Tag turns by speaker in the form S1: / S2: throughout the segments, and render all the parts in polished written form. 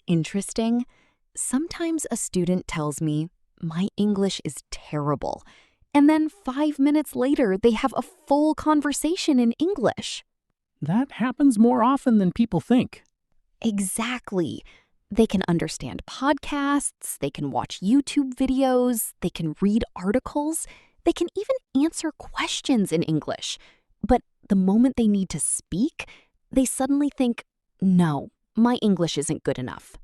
S1: interesting? Sometimes a student tells me, my English is terrible. And then 5 minutes later, they have a full conversation in English.
S2: That happens more often than people think.
S1: Exactly. They can understand podcasts, they can watch YouTube videos, they can read articles, they can even answer questions in English. But the moment they need to speak, they suddenly think, no, my English isn't good enough.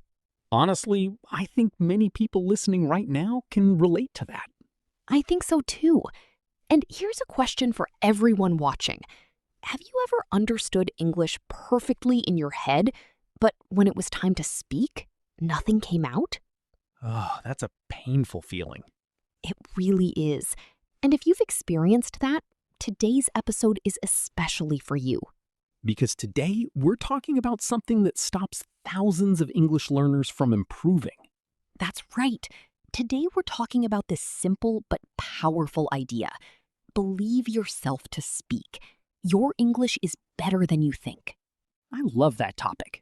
S2: Honestly, I think many people listening right now can relate to that.
S1: I think so too. And here's a question for everyone watching. Have you ever understood English perfectly in your head, but when it was time to speak, nothing came out?
S2: Oh, that's a painful feeling.
S1: It really is. And if you've experienced that, today's episode is especially for you.
S2: Because today, we're talking about something that stops thousands of English learners from improving.
S1: That's right. Today we're talking about this simple but powerful idea. Believe yourself to speak. Your English is better than you think.
S2: I love that topic.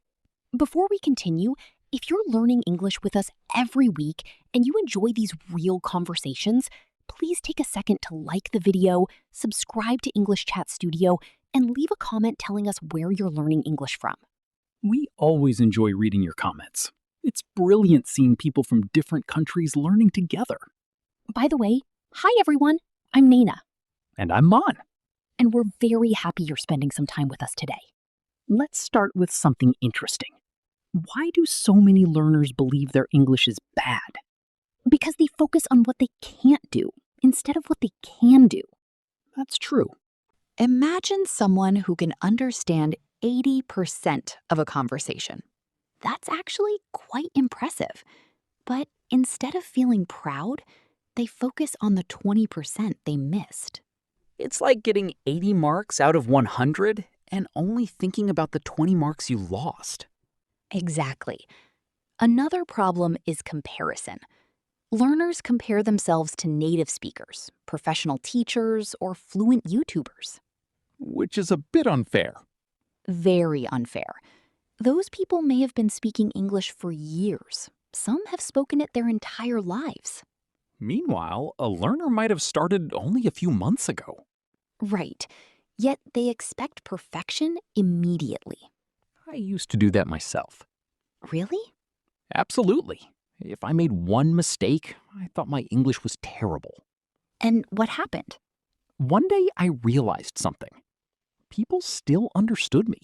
S1: Before we continue, if you're learning English with us every week and you enjoy these real conversations, please take a second to like the video, subscribe to English Chat Studio, and leave a comment telling us where you're learning English from.
S2: We always enjoy reading your comments. It's brilliant seeing people from different countries learning together.
S1: By the way, hi everyone, I'm Nina.
S2: And I'm Mon.
S1: And we're very happy you're spending some time with us today.
S2: Let's start with something interesting. Why do so many learners believe their English is bad?
S1: Because they focus on what they can't do instead of what they can do.
S2: That's true.
S1: Imagine someone who can understand 80% of a conversation. That's actually quite impressive. But instead of feeling proud, they focus on the 20% they missed.
S2: It's like getting 80 marks out of 100 and only thinking about the 20 marks you lost.
S1: Exactly. Another problem is comparison. Learners compare themselves to native speakers, professional teachers, or fluent YouTubers.
S2: Which is a bit unfair.
S1: Very unfair. Those people may have been speaking English for years. Some have spoken it their entire lives.
S2: Meanwhile, a learner might have started only a few months ago.
S1: Right. Yet they expect perfection immediately.
S2: I used to do that myself.
S1: Really?
S2: Absolutely. If I made one mistake, I thought my English was terrible.
S1: And what happened?
S2: One day I realized something. People still understood me.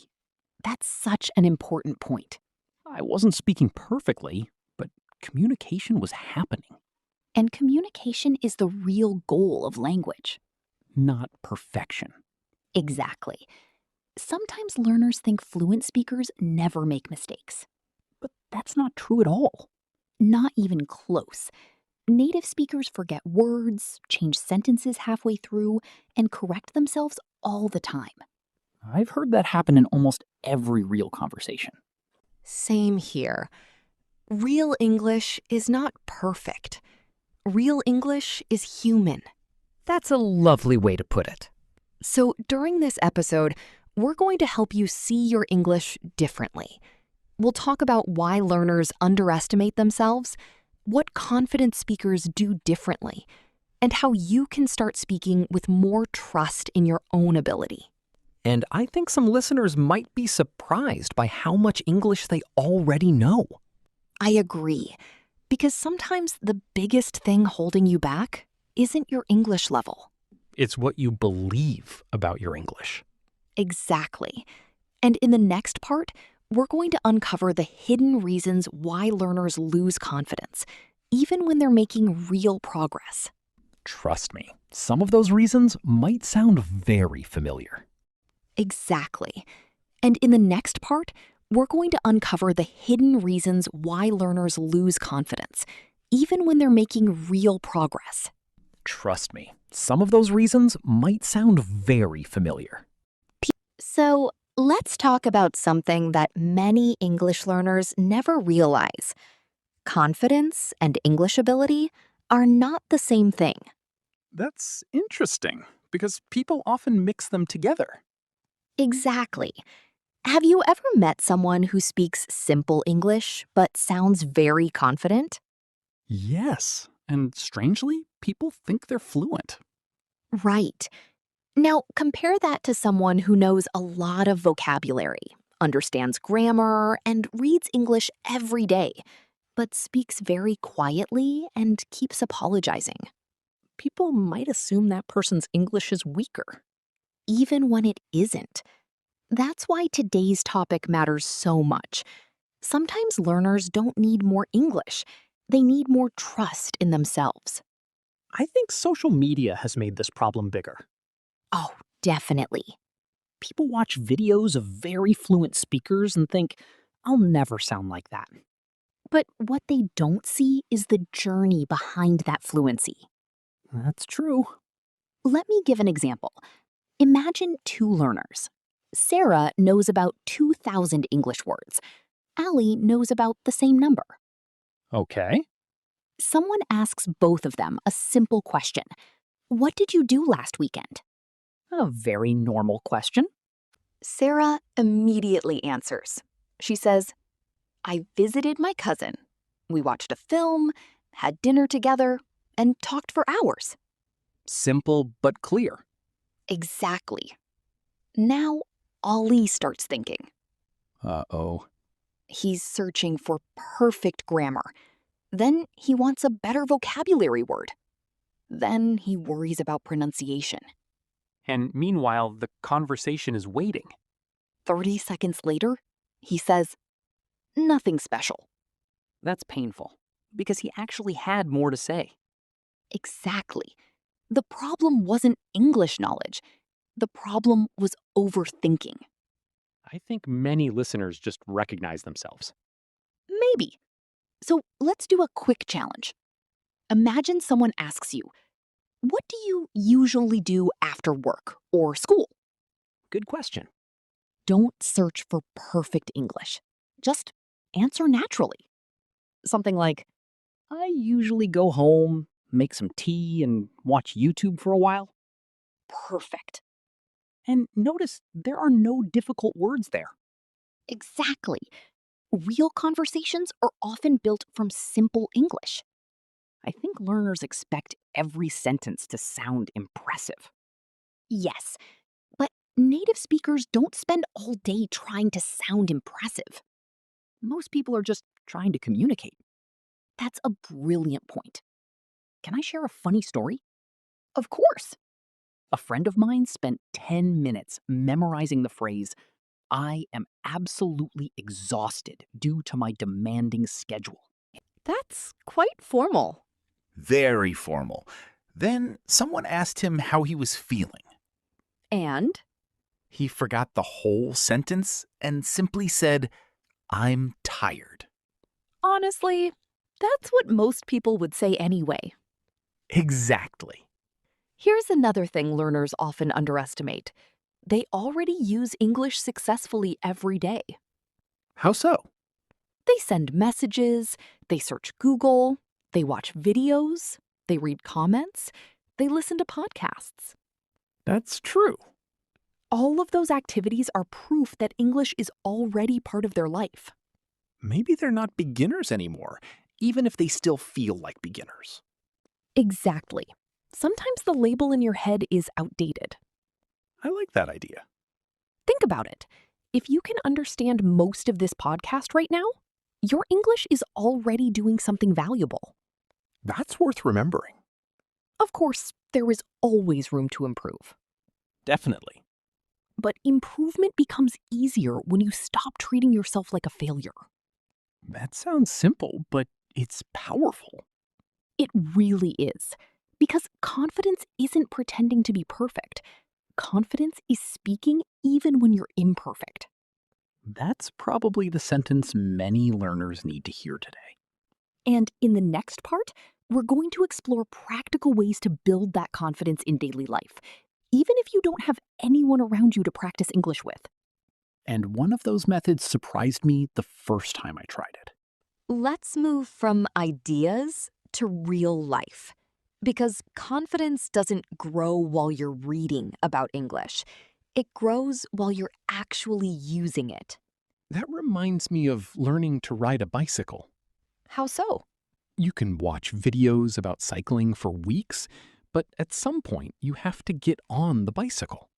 S1: That's such an important point.
S2: I wasn't speaking perfectly, but communication was happening.
S1: And communication is the real goal of language.
S2: Not perfection.
S1: Exactly. Sometimes learners think fluent speakers never make mistakes.
S2: But that's not true at all.
S1: Not even close. Native speakers forget words, change sentences halfway through, and correct themselves all the time.
S2: I've heard that happen in almost every real conversation.
S1: Same here. Real English is not perfect. Real English is human.
S3: That's a lovely way to put it.
S1: So during this episode, we're going to help you see your English differently. We'll talk about why learners underestimate themselves, what confident speakers do differently, and how you can start speaking with more trust in your own ability.
S3: And I think some listeners might be surprised by how much English they already know.
S1: I agree, because sometimes the biggest thing holding you back isn't your English level.
S3: It's what you believe about your English.
S1: Exactly. And in the next part, we're going to uncover the hidden reasons why learners lose confidence, even when they're making real progress.
S2: Trust me, some of those reasons might sound very familiar.
S1: Exactly. And in the next part, we're going to uncover the hidden reasons why learners lose confidence, even when they're making real progress.
S2: Trust me, some of those reasons might sound very familiar.
S1: So, let's talk about something that many English learners never realize. Confidence and English ability are not the same thing.
S2: That's interesting, because people often mix them together.
S1: Exactly. Have you ever met someone who speaks simple English but sounds very confident?
S2: Yes, and strangely, people think they're fluent.
S1: Right. Now, compare that to someone who knows a lot of vocabulary, understands grammar, and reads English every day, but speaks very quietly and keeps apologizing,
S3: People might assume that person's English is weaker.
S1: even when it isn't. That's why today's topic matters so much. Sometimes learners don't need more English, they need more trust in themselves.
S3: I think social media has made this problem bigger.
S1: Oh, definitely.
S3: People watch videos of very fluent speakers and think, I'll never sound like that.
S1: But what they don't see is the journey behind that fluency.
S3: That's true.
S1: Let me give an example. Imagine two learners. Sarah knows about 2,000 English words. Allie knows about the same number.
S3: Okay.
S1: Someone asks both of them a simple question. What did you do last weekend?
S3: A very normal question.
S1: Sarah immediately answers. She says, I visited my cousin. We watched a film, had dinner together, and talked for hours.
S3: Simple but clear.
S1: Exactly. Now, Ollie starts thinking.
S2: Uh-oh.
S1: He's searching for perfect grammar. Then he wants a better vocabulary word. Then he worries about pronunciation.
S3: And meanwhile, the conversation is waiting.
S1: 30 seconds later, he says, nothing special.
S3: That's painful, because he actually had more to say.
S1: Exactly. The problem wasn't English knowledge. The problem was overthinking.
S3: I think many listeners just recognize themselves.
S1: Maybe. So let's do a quick challenge. Imagine someone asks you, what do you usually do after work or school?
S3: Good question.
S1: Don't search for perfect English. Just answer naturally.
S3: Something like, I usually go home, make some tea, and watch YouTube for a while.
S1: Perfect.
S3: And notice there are no difficult words there.
S1: Exactly. Real conversations are often built from simple English.
S3: I think learners expect every sentence to sound impressive.
S1: Yes, but native speakers don't spend all day trying to sound impressive.
S3: Most people are just trying to communicate.
S1: That's a brilliant point.
S3: Can I share a funny story?
S1: Of course.
S3: A friend of mine spent 10 minutes memorizing the phrase, I am absolutely exhausted due to my demanding schedule.
S1: That's quite formal.
S4: Very formal. Then someone asked him how he was feeling.
S1: And?
S4: He forgot the whole sentence and simply said, I'm tired.
S1: Honestly, that's what most people would say anyway.
S4: Exactly.
S1: Here's another thing learners often underestimate. They already use English successfully every day.
S3: How so?
S1: They send messages, they search Google, they watch videos, they read comments, they listen to podcasts.
S3: That's true.
S1: All of those activities are proof that English is already part of their life.
S3: Maybe they're not beginners anymore, even if they still feel like beginners.
S1: Exactly. Sometimes the label in your head is outdated.
S3: I like that idea.
S1: Think about it. If you can understand most of this podcast right now, your English is already doing something valuable.
S3: That's worth remembering.
S1: Of course, there is always room to improve.
S3: Definitely.
S1: But improvement becomes easier when you stop treating yourself like a failure.
S3: That sounds simple, but it's powerful.
S1: It really is. Because confidence isn't pretending to be perfect. Confidence is speaking even when you're imperfect.
S3: That's probably the sentence many learners need to hear today.
S1: And in the next part, we're going to explore practical ways to build that confidence in daily life, even if you don't have anyone around you to practice English with.
S2: And one of those methods surprised me the first time I tried it.
S1: Let's move from ideas to real life. Because confidence doesn't grow while you're reading about English. It grows while you're actually using it.
S5: That reminds me of learning to ride a bicycle.
S1: How so?
S5: You can watch videos about cycling for weeks, but at some point you have to get on the bicycle.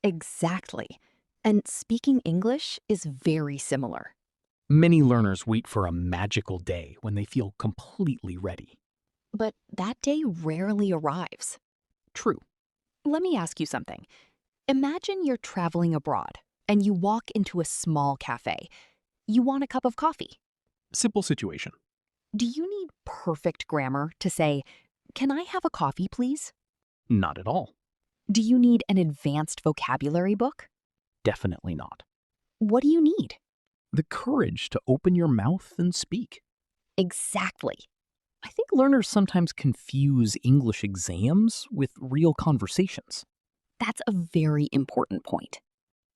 S1: Exactly. And speaking English is very similar.
S2: Many learners wait for a magical day when they feel completely ready.
S1: But that day rarely arrives.
S2: True.
S1: Let me ask you something. Imagine you're traveling abroad and you walk into a small cafe. You want a cup of coffee.
S5: Simple situation.
S1: Do you need perfect grammar to say, "Can I have a coffee, please?"
S2: Not at all.
S1: Do you need an advanced vocabulary book?
S2: Definitely not.
S1: What do you need?
S2: The courage to open your mouth and speak.
S1: Exactly.
S2: I think learners sometimes confuse English exams with real conversations.
S1: That's a very important point.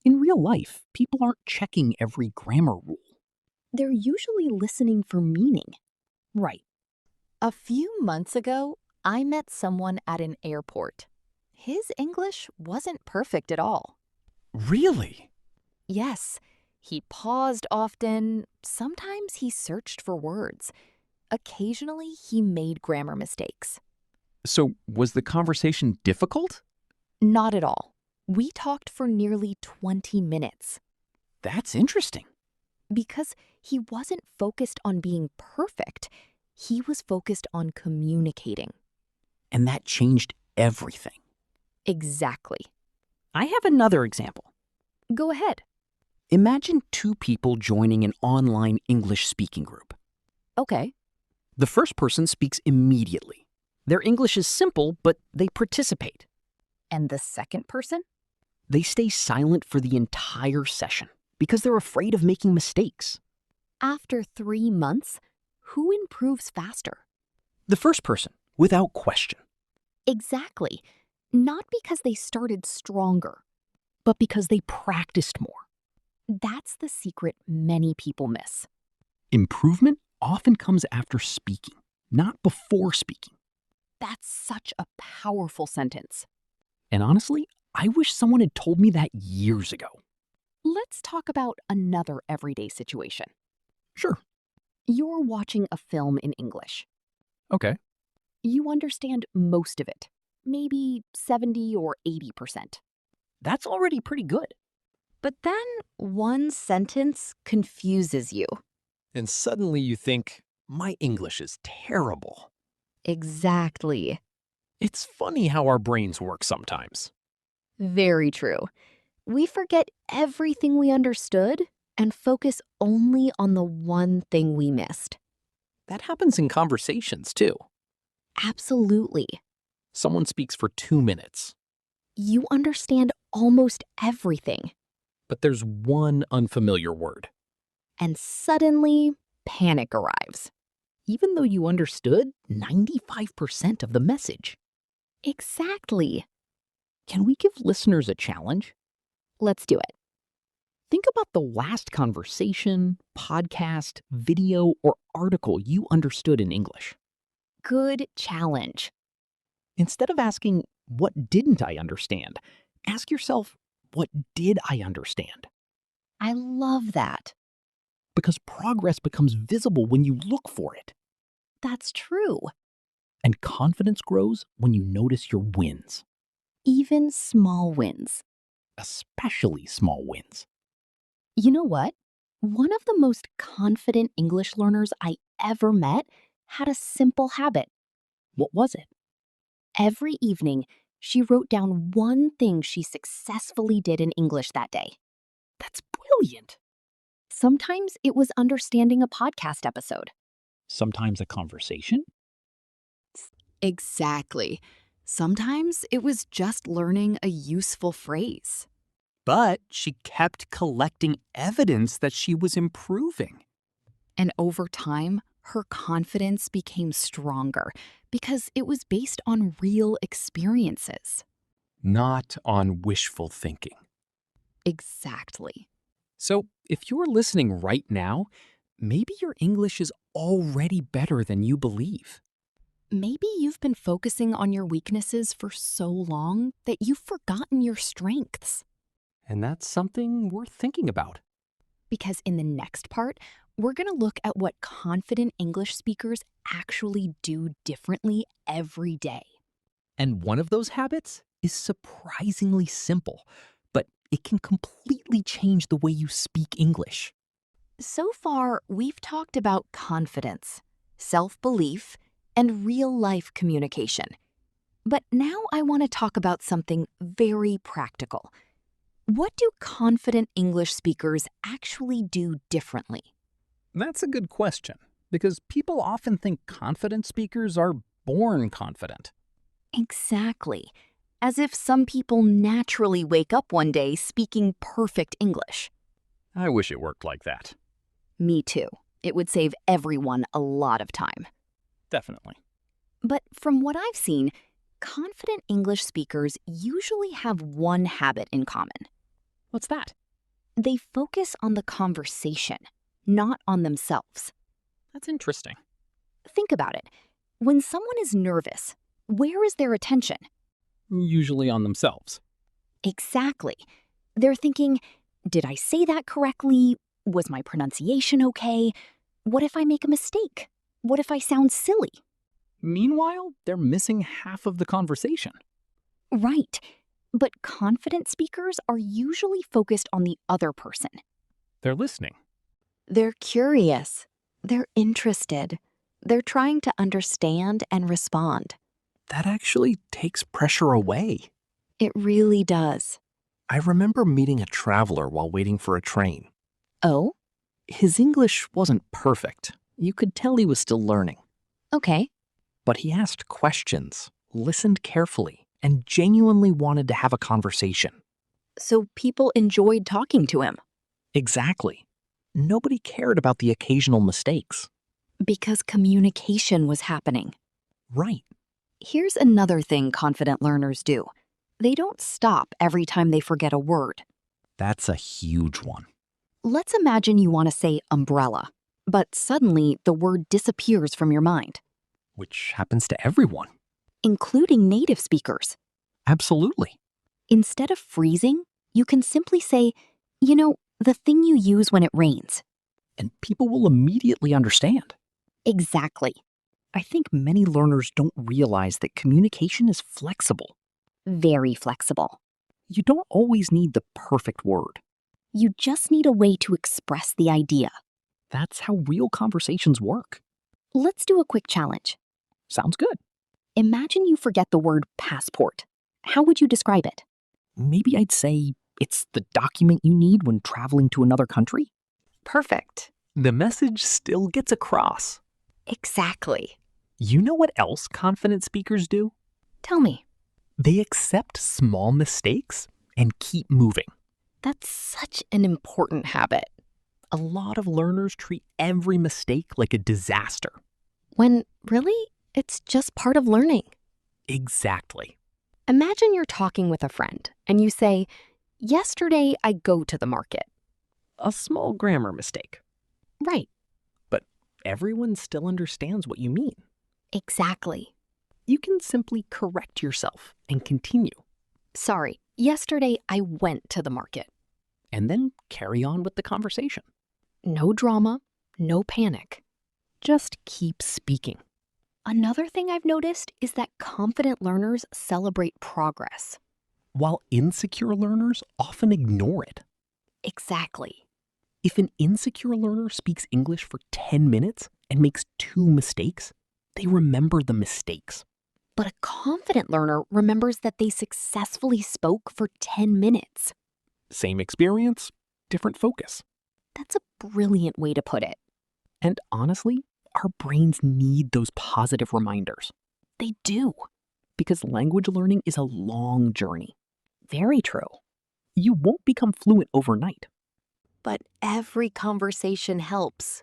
S2: In real life, people aren't checking every grammar rule.
S1: They're usually listening for meaning.
S2: Right.
S1: A few months ago, I met someone at an airport. His English wasn't perfect at all.
S5: Really?
S1: Yes, he paused often. Sometimes he searched for words. Occasionally, he made grammar mistakes.
S5: So, was the conversation difficult?
S1: Not at all. We talked for nearly 20 minutes.
S2: That's interesting.
S1: Because he wasn't focused on being perfect, he was focused on communicating.
S2: And that changed everything.
S1: Exactly.
S2: I have another example.
S1: Go ahead.
S2: Imagine two people joining an online English speaking group.
S1: Okay.
S2: The first person speaks immediately. Their English is simple, but they participate.
S1: And the second person?
S2: They stay silent for the entire session because they're afraid of making mistakes.
S1: After 3 months, who improves faster?
S2: The first person, without question.
S1: Exactly. Not because they started stronger,
S2: But because they practiced more.
S1: that's the secret many people miss.
S2: Improvement often comes after speaking, not before speaking.
S1: That's such a powerful sentence.
S2: And honestly, I wish someone had told me that years ago.
S1: Let's talk about another everyday situation.
S2: Sure.
S1: You're watching a film in English.
S5: Okay.
S1: You understand most of it, maybe 70 or 80%.
S2: That's already pretty good.
S1: But then one sentence confuses you.
S5: And suddenly you think, my English is terrible.
S1: Exactly.
S5: It's funny how our brains work sometimes.
S1: Very true. We forget everything we understood and focus only on the one thing we missed.
S2: That happens in conversations too.
S1: Absolutely.
S5: Someone speaks for 2 minutes,
S1: You understand almost everything,
S5: but there's one unfamiliar word.
S1: and suddenly panic arrives.
S2: Even though you understood 95% of the message.
S1: Exactly.
S2: Can we give listeners a challenge?
S1: Let's do it.
S2: Think about the last conversation, podcast, video, or article you understood in English.
S1: Good challenge.
S2: Instead of asking, what didn't I understand? Ask yourself, what did I understand?
S1: I love that.
S2: Because progress becomes visible when you look for it.
S1: That's true.
S2: And confidence grows when you notice your wins,
S1: Even small wins.
S2: especially small wins.
S1: You know what? One of the most confident English learners I ever met had a simple habit.
S2: What was it?
S1: Every evening, she wrote down one thing she successfully did in English that day.
S2: That's brilliant.
S1: Sometimes it was understanding a podcast episode.
S2: Sometimes a conversation.
S1: Exactly. Sometimes it was just learning a useful phrase.
S4: But she kept collecting evidence that she was improving.
S1: And over time, her confidence became stronger because it was based on real experiences.
S5: Not on wishful thinking.
S1: Exactly.
S5: So, if you're listening right now, maybe your English is already better than you believe.
S1: Maybe you've been focusing on your weaknesses for so long that you've forgotten your strengths.
S3: And that's something worth thinking about.
S1: Because in the next part, we're going to look at what confident English speakers actually do differently every day.
S3: And one of those habits is surprisingly simple, but it can completely change the way you speak English.
S1: So far, we've talked about confidence, self-belief, and real-life communication. But now I want to talk about something very practical. What do confident English speakers actually do differently?
S2: That's a good question, because people often think confident speakers are born confident.
S1: Exactly. As if some people naturally wake up one day speaking perfect English.
S2: I wish it worked like that.
S1: Me too. It would save everyone a lot of time.
S2: Definitely.
S1: But from what I've seen, confident English speakers usually have one habit in common.
S3: What's that?
S1: They focus on the conversation, not on themselves.
S3: That's interesting.
S1: Think about it. When someone is nervous, where is their attention?
S2: Usually on themselves.
S1: Exactly. They're thinking, did I say that correctly? Was my pronunciation okay? What if I make a mistake? What if I sound silly?
S2: Meanwhile, they're missing half of the conversation.
S1: Right. But confident speakers are usually focused on the other person.
S2: They're listening.
S1: They're curious. They're interested. They're trying to understand and respond.
S5: That actually takes pressure away.
S1: It really does.
S5: I remember meeting a traveler while waiting for a train.
S1: Oh?
S5: His English wasn't perfect. You could tell he was still learning.
S1: Okay.
S5: But he asked questions, listened carefully, and genuinely wanted to have a conversation.
S1: So people enjoyed talking to him.
S5: Exactly. Nobody cared about the occasional mistakes.
S1: Because communication was happening.
S5: Right.
S1: Here's another thing confident learners do. They don't stop every time they forget a word.
S5: That's a huge one.
S1: Let's imagine you want to say umbrella, but suddenly the word disappears from your mind,
S5: Which happens to everyone.
S1: including native speakers.
S5: Absolutely.
S1: Instead of freezing, you can simply say, the thing you use when it rains.
S5: And people will immediately understand.
S1: Exactly.
S3: I think many learners don't realize that communication is flexible.
S1: Very flexible.
S3: You don't always need the perfect word.
S1: You just need a way to express the idea.
S3: That's how real conversations work.
S1: Let's do a quick challenge.
S3: Sounds good.
S1: Imagine you forget the word passport. How would you describe it?
S3: Maybe I'd say it's the document you need when traveling to another country.
S1: Perfect.
S5: The message still gets across.
S1: Exactly.
S5: You know what else confident speakers do?
S1: Tell me.
S5: They accept small mistakes and keep moving.
S1: That's such an important habit.
S5: A lot of learners treat every mistake like a disaster.
S1: When really, it's just part of learning.
S5: Exactly.
S1: Imagine you're talking with a friend and you say, yesterday I go to the market.
S3: A small grammar mistake.
S1: Right.
S5: But everyone still understands what you mean.
S1: Exactly.
S3: You can simply correct yourself and continue,
S1: Sorry, yesterday I went to the market.
S3: and then carry on with the conversation.
S1: No drama, no panic.
S3: Just keep speaking.
S1: Another thing I've noticed is that confident learners celebrate progress.
S5: While insecure learners often ignore it.
S1: Exactly.
S5: If an insecure learner speaks English for 10 minutes and makes 2 mistakes, they remember the mistakes.
S1: But a confident learner remembers that they successfully spoke for 10 minutes.
S5: Same experience, different focus.
S1: That's a brilliant way to put it.
S5: And honestly, our brains need those positive reminders.
S1: They do.
S5: Because language learning is a long journey.
S3: Very true.
S5: You won't become fluent overnight.
S1: But every conversation helps.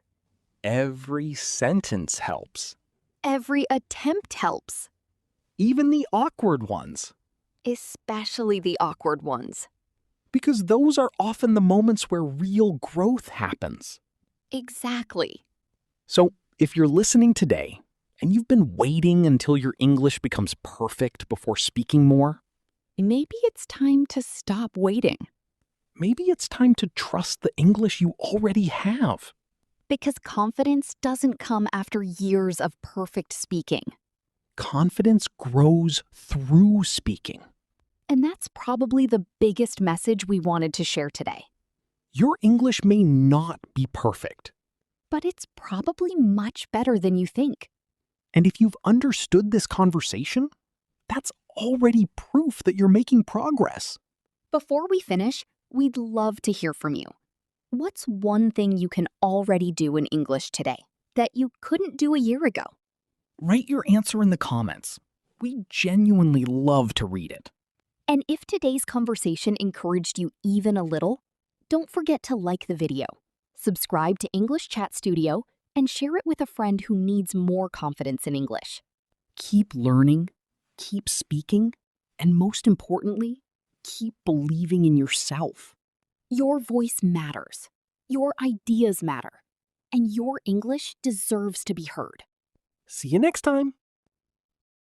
S4: Every sentence helps.
S1: Every attempt helps.
S4: Even the awkward ones.
S1: Especially the awkward ones.
S4: Because those are often the moments where real growth happens.
S1: Exactly.
S4: So, if you're listening today and you've been waiting until your English becomes perfect before speaking more,
S1: Maybe it's time to stop waiting.
S5: maybe it's time to trust the English you already have.
S1: Because confidence doesn't come after years of perfect speaking.
S5: Confidence grows through speaking.
S1: And that's probably the biggest message we wanted to share today.
S5: Your English may not be perfect.
S1: But it's probably much better than you think.
S5: And if you've understood this conversation, that's already proof that you're making progress.
S1: Before we finish, we'd love to hear from you. What's one thing you can already do in English today that you couldn't do a year ago?
S3: Write your answer in the comments. We genuinely love to read it.
S1: And if today's conversation encouraged you even a little, don't forget to like the video, subscribe to English Chat Studio, and share it with a friend who needs more confidence in English.
S3: Keep learning, keep speaking, and most importantly, keep believing in yourself.
S1: Your voice matters, your ideas matter, and your English deserves to be heard.
S5: See you next time.